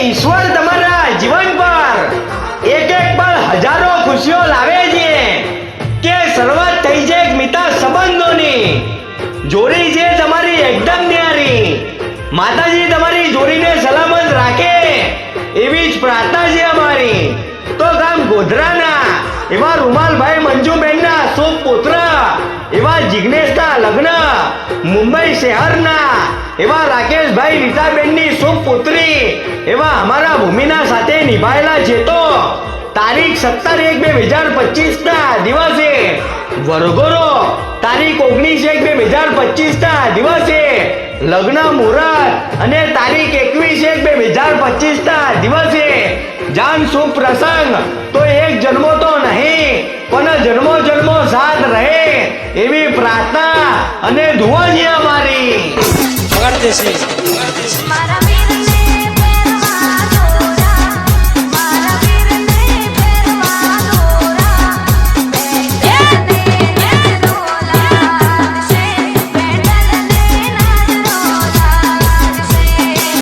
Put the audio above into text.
ઈશ્વર તમારા જીવન પર એક એક પળ હજારો ખુશીઓ લાવે છે કે શરૂઆત થઈ છે એક મિતા સંબંધોની જોડી છે તમારી એકદમ ન્યારી માતાજી તમારી જોડીને સલામત રાખે એવી જ પ્રાર્થના છે અમારી તો ગામ ગોધરાના એવા રૂમાલભાઈ મંજુબેનના શુભ પુત્ર એવા જિગ્નેશના લગ્ન મુંબઈ શહેરના એવા રાકેશભાઈ રીતાબેનની શુભ પુત્રી એવા અમારા ભૂમિના સાથે નિભાયેલા છે તો તારીખ 17/1/2025 ના દિવસે વરઘોડો તારીખ 19/1/2025 ના દિવસે લગ્ન મુહૂર્ત અને તારીખ 21/1/2025 ના દિવસે જાન શુભ પ્રસંગ તો એક જન્મો તો નહીં પણ જન્મો જન્મો સાથ રહે એવી પ્રાર્થના અને દુઆ છે અમારી. વગાડ દેશે.